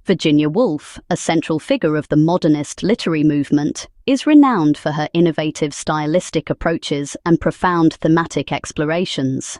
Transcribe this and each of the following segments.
Virginia Woolf, a central figure of the modernist literary movement, is renowned for her innovative stylistic approaches and profound thematic explorations.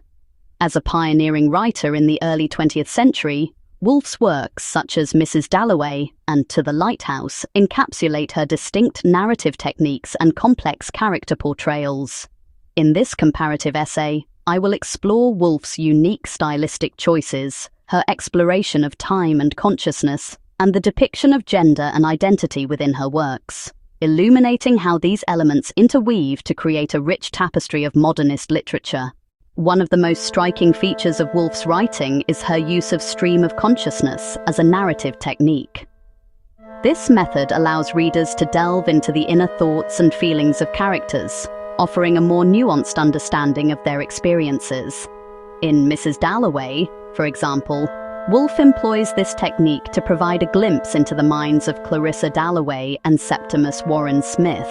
As a pioneering writer in the early 20th century, Woolf's works such as Mrs. Dalloway and To the Lighthouse encapsulate her distinct narrative techniques and complex character portrayals. In this comparative essay, I will explore Woolf's unique stylistic choices, her exploration of time and consciousness, and the depiction of gender and identity within her works, illuminating how these elements interweave to create a rich tapestry of modernist literature. One of the most striking features of Woolf's writing is her use of stream of consciousness as a narrative technique. This method allows readers to delve into the inner thoughts and feelings of characters, offering a more nuanced understanding of their experiences. In Mrs. Dalloway, for example, Woolf employs this technique to provide a glimpse into the minds of Clarissa Dalloway and Septimus Warren Smith.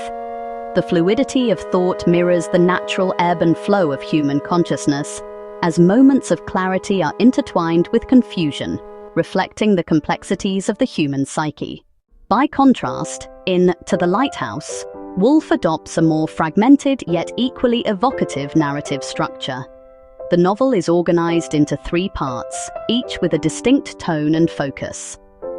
The fluidity of thought mirrors the natural ebb and flow of human consciousness, as moments of clarity are intertwined with confusion, reflecting the complexities of the human psyche. By contrast, in To the Lighthouse, Woolf adopts a more fragmented yet equally evocative narrative structure. The novel is organized into 3 parts, each with a distinct tone and focus.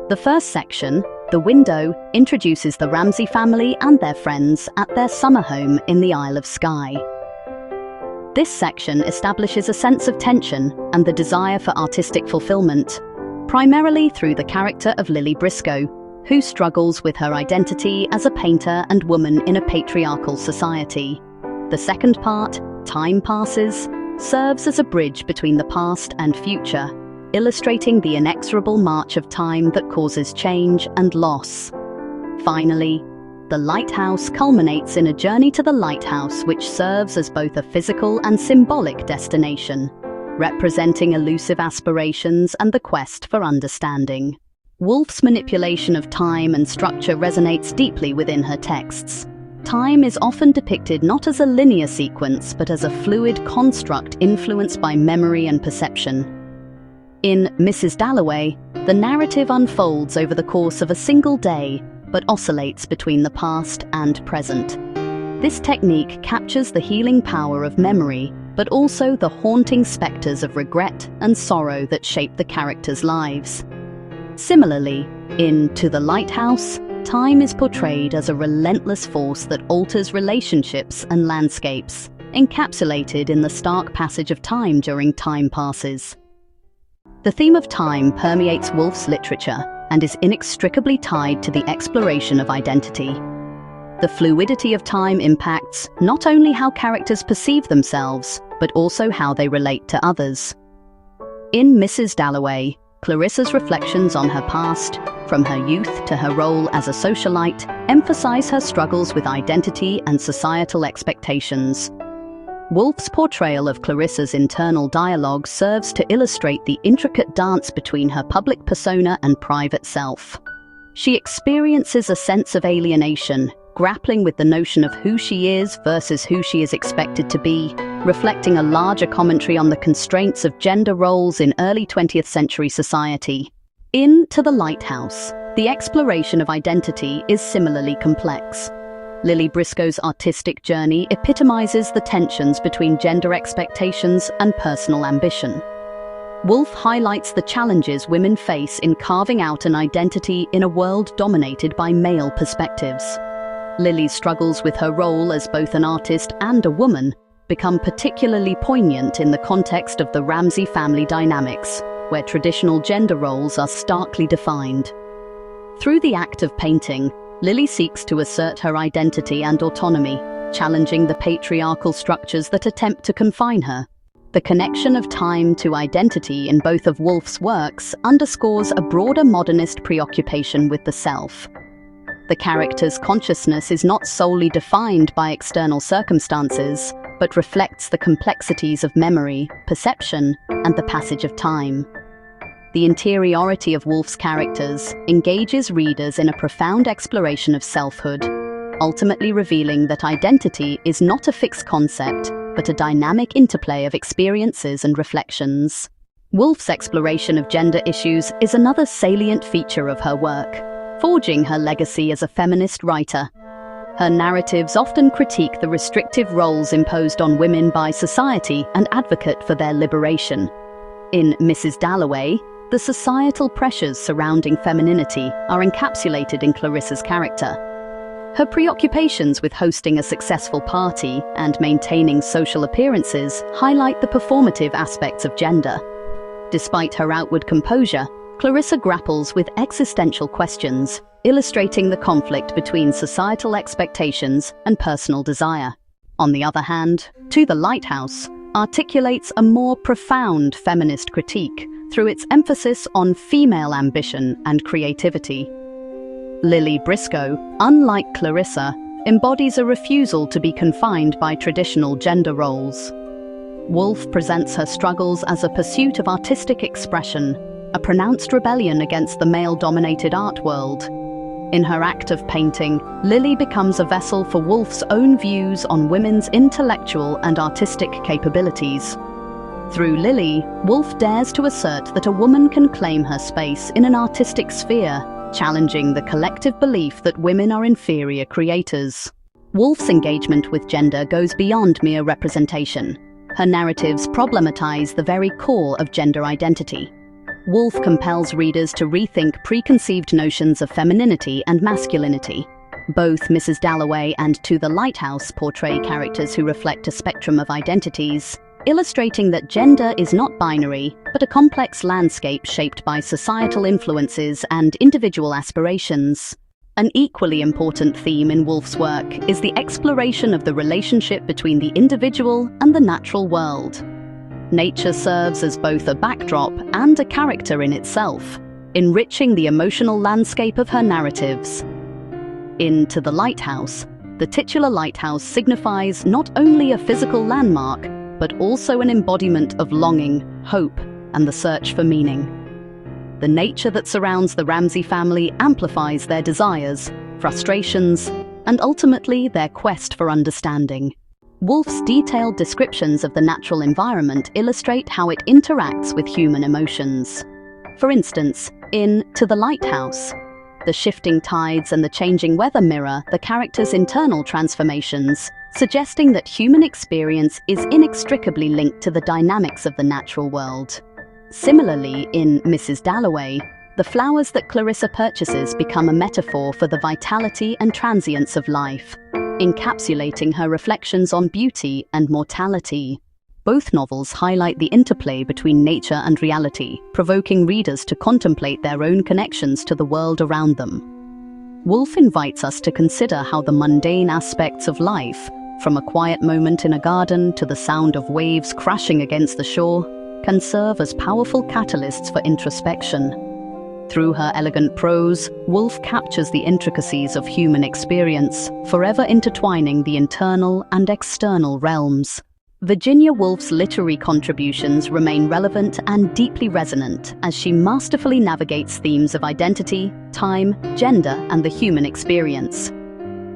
The first section, The Window, introduces the Ramsay family and their friends at their summer home in the Isle of Skye. This section establishes a sense of tension and the desire for artistic fulfillment, primarily through the character of Lily Briscoe, who struggles with her identity as a painter and woman in a patriarchal society. The second part, Time Passes, serves as a bridge between the past and future, illustrating the inexorable march of time that causes change and loss. Finally, The Lighthouse culminates in a journey to the lighthouse, which serves as both a physical and symbolic destination, representing elusive aspirations and the quest for understanding. Woolf's manipulation of time and structure resonates deeply within her texts. Time is often depicted not as a linear sequence, but as a fluid construct influenced by memory and perception. In Mrs. Dalloway, the narrative unfolds over the course of a single day, but oscillates between the past and present. This technique captures the healing power of memory, but also the haunting specters of regret and sorrow that shape the characters' lives. Similarly, in To the Lighthouse, time is portrayed as a relentless force that alters relationships and landscapes, encapsulated in the stark passage of time during Time Passes. The theme of time permeates Woolf's literature and is inextricably tied to the exploration of identity. The fluidity of time impacts not only how characters perceive themselves, but also how they relate to others. In Mrs. Dalloway, Clarissa's reflections on her past, from her youth to her role as a socialite, emphasize her struggles with identity and societal expectations. Woolf's portrayal of Clarissa's internal dialogue serves to illustrate the intricate dance between her public persona and private self. She experiences a sense of alienation, grappling with the notion of who she is versus who she is expected to be, reflecting a larger commentary on the constraints of gender roles in early 20th century society. In To the Lighthouse, the exploration of identity is similarly complex. Lily Briscoe's artistic journey epitomizes the tensions between gender expectations and personal ambition. Woolf highlights the challenges women face in carving out an identity in a world dominated by male perspectives. Lily's struggles with her role as both an artist and a woman become particularly poignant in the context of the Ramsay family dynamics, where traditional gender roles are starkly defined. Through the act of painting, Lily seeks to assert her identity and autonomy, challenging the patriarchal structures that attempt to confine her. The connection of time to identity in both of Woolf's works underscores a broader modernist preoccupation with the self. The character's consciousness is not solely defined by external circumstances, but reflects the complexities of memory, perception, and the passage of time. The interiority of Woolf's characters engages readers in a profound exploration of selfhood, ultimately revealing that identity is not a fixed concept, but a dynamic interplay of experiences and reflections. Woolf's exploration of gender issues is another salient feature of her work, forging her legacy as a feminist writer. Her narratives often critique the restrictive roles imposed on women by society and advocate for their liberation. In Mrs. Dalloway, the societal pressures surrounding femininity are encapsulated in Clarissa's character. Her preoccupations with hosting a successful party and maintaining social appearances highlight the performative aspects of gender. Despite her outward composure, Clarissa grapples with existential questions, illustrating the conflict between societal expectations and personal desire. On the other hand, To the Lighthouse articulates a more profound feminist critique through its emphasis on female ambition and creativity. Lily Briscoe, unlike Clarissa, embodies a refusal to be confined by traditional gender roles. Woolf presents her struggles as a pursuit of artistic expression, a pronounced rebellion against the male-dominated art world. In her act of painting, Lily becomes a vessel for Woolf's own views on women's intellectual and artistic capabilities. Through Lily, Woolf dares to assert that a woman can claim her space in an artistic sphere, challenging the collective belief that women are inferior creators. Woolf's engagement with gender goes beyond mere representation. Her narratives problematize the very core of gender identity. Woolf compels readers to rethink preconceived notions of femininity and masculinity. Both Mrs. Dalloway and To the Lighthouse portray characters who reflect a spectrum of identities, illustrating that gender is not binary, but a complex landscape shaped by societal influences and individual aspirations. An equally important theme in Woolf's work is the exploration of the relationship between the individual and the natural world. Nature serves as both a backdrop and a character in itself, enriching the emotional landscape of her narratives. In To the Lighthouse, the titular lighthouse signifies not only a physical landmark, but also an embodiment of longing, hope, and the search for meaning. The nature that surrounds the Ramsay family amplifies their desires, frustrations, and ultimately their quest for understanding. Woolf's detailed descriptions of the natural environment illustrate how it interacts with human emotions. For instance, in To the Lighthouse, the shifting tides and the changing weather mirror the characters' internal transformations, suggesting that human experience is inextricably linked to the dynamics of the natural world. Similarly, in Mrs. Dalloway, the flowers that Clarissa purchases become a metaphor for the vitality and transience of life, encapsulating her reflections on beauty and mortality. Both novels highlight the interplay between nature and reality, provoking readers to contemplate their own connections to the world around them. Woolf invites us to consider how the mundane aspects of life, from a quiet moment in a garden to the sound of waves crashing against the shore, can serve as powerful catalysts for introspection. Through her elegant prose, Woolf captures the intricacies of human experience, forever intertwining the internal and external realms. Virginia Woolf's literary contributions remain relevant and deeply resonant as she masterfully navigates themes of identity, time, gender, and the human experience.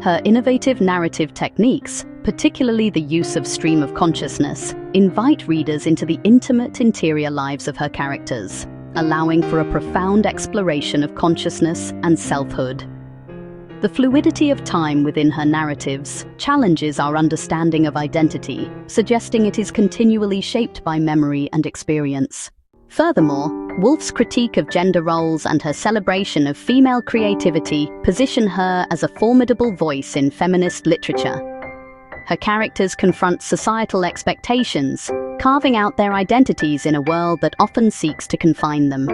Her innovative narrative techniques, particularly the use of stream of consciousness, invite readers into the intimate interior lives of her characters, allowing for a profound exploration of consciousness and selfhood. The fluidity of time within her narratives challenges our understanding of identity, suggesting it is continually shaped by memory and experience. Furthermore, Woolf's critique of gender roles and her celebration of female creativity position her as a formidable voice in feminist literature. Her characters confront societal expectations, carving out their identities in a world that often seeks to confine them.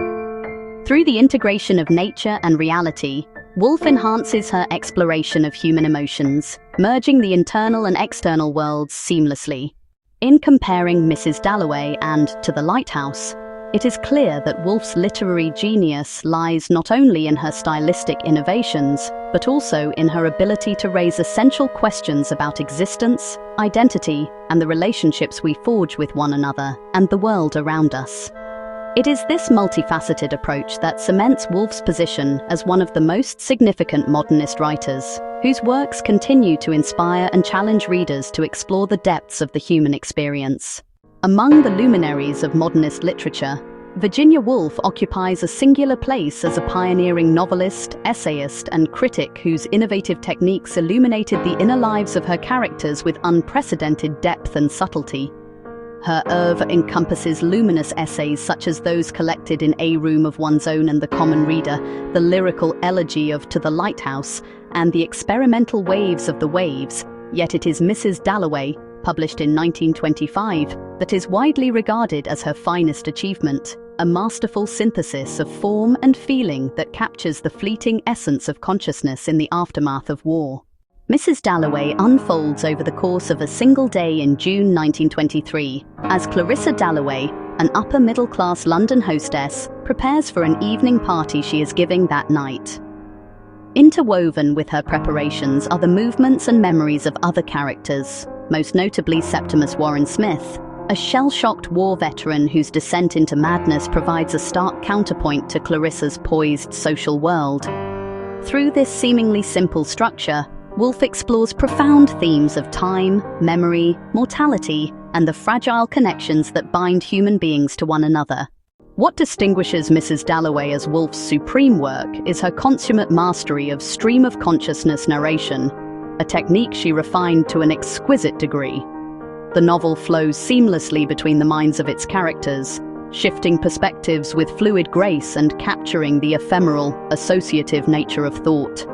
Through the integration of nature and reality, Woolf enhances her exploration of human emotions, merging the internal and external worlds seamlessly. In comparing Mrs. Dalloway and To the Lighthouse, it is clear that Woolf's literary genius lies not only in her stylistic innovations, but also in her ability to raise essential questions about existence, identity, and the relationships we forge with one another and the world around us. It is this multifaceted approach that cements Woolf's position as one of the most significant modernist writers, whose works continue to inspire and challenge readers to explore the depths of the human experience. Among the luminaries of modernist literature, Virginia Woolf occupies a singular place as a pioneering novelist, essayist, and critic whose innovative techniques illuminated the inner lives of her characters with unprecedented depth and subtlety. Her oeuvre encompasses luminous essays such as those collected in A Room of One's Own and the Common Reader, the lyrical elegy of To the Lighthouse, and the experimental waves of the waves, yet it is Mrs. Dalloway, published in 1925, that is widely regarded as her finest achievement, a masterful synthesis of form and feeling that captures the fleeting essence of consciousness in the aftermath of war. Mrs. Dalloway unfolds over the course of a single day in June 1923, as Clarissa Dalloway, an upper-middle-class London hostess, prepares for an evening party she is giving that night. Interwoven with her preparations are the movements and memories of other characters, most notably Septimus Warren Smith, a shell-shocked war veteran whose descent into madness provides a stark counterpoint to Clarissa's poised social world. Through this seemingly simple structure, Woolf explores profound themes of time, memory, mortality, and the fragile connections that bind human beings to one another. What distinguishes Mrs. Dalloway as Woolf's supreme work is her consummate mastery of stream-of-consciousness narration, a technique she refined to an exquisite degree. The novel flows seamlessly between the minds of its characters, shifting perspectives with fluid grace and capturing the ephemeral, associative nature of thought.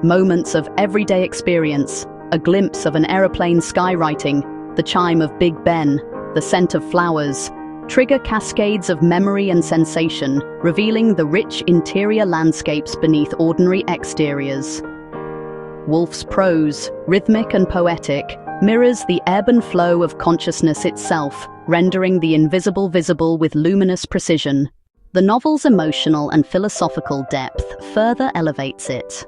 Moments of everyday experience, a glimpse of an aeroplane skywriting, the chime of Big Ben, the scent of flowers, trigger cascades of memory and sensation, revealing the rich interior landscapes beneath ordinary exteriors. Woolf's prose, rhythmic and poetic, mirrors the ebb and flow of consciousness itself, rendering the invisible visible with luminous precision. The novel's emotional and philosophical depth further elevates it.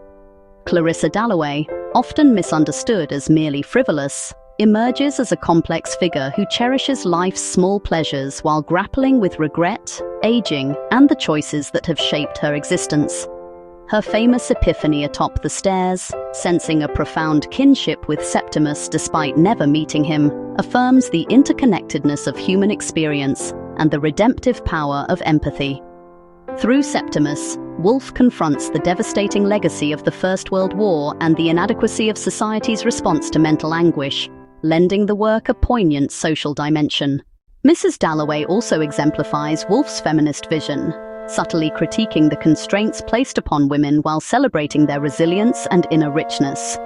Clarissa Dalloway, often misunderstood as merely frivolous, emerges as a complex figure who cherishes life's small pleasures while grappling with regret, aging, and the choices that have shaped her existence. Her famous epiphany atop the stairs, sensing a profound kinship with Septimus despite never meeting him, affirms the interconnectedness of human experience and the redemptive power of empathy. Through Septimus, Woolf confronts the devastating legacy of the First World War and the inadequacy of society's response to mental anguish, lending the work a poignant social dimension. Mrs. Dalloway also exemplifies Woolf's feminist vision, subtly critiquing the constraints placed upon women while celebrating their resilience and inner richness.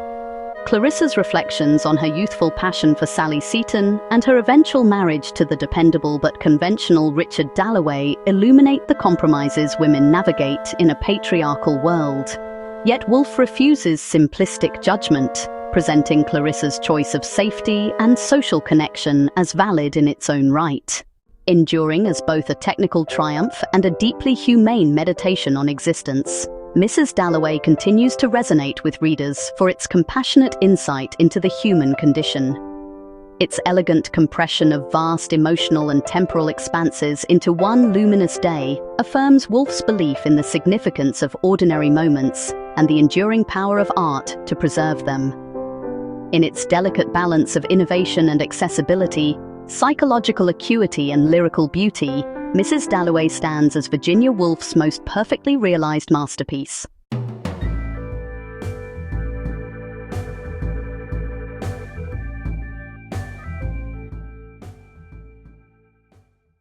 Clarissa's reflections on her youthful passion for Sally Seton and her eventual marriage to the dependable but conventional Richard Dalloway illuminate the compromises women navigate in a patriarchal world. Yet Woolf refuses simplistic judgment, presenting Clarissa's choice of safety and social connection as valid in its own right. Enduring as both a technical triumph and a deeply humane meditation on existence, Mrs. Dalloway continues to resonate with readers for its compassionate insight into the human condition. Its elegant compression of vast emotional and temporal expanses into one luminous day affirms Woolf's belief in the significance of ordinary moments and the enduring power of art to preserve them. In its delicate balance of innovation and accessibility, psychological acuity and lyrical beauty, Mrs. Dalloway stands as Virginia Woolf's most perfectly realized masterpiece.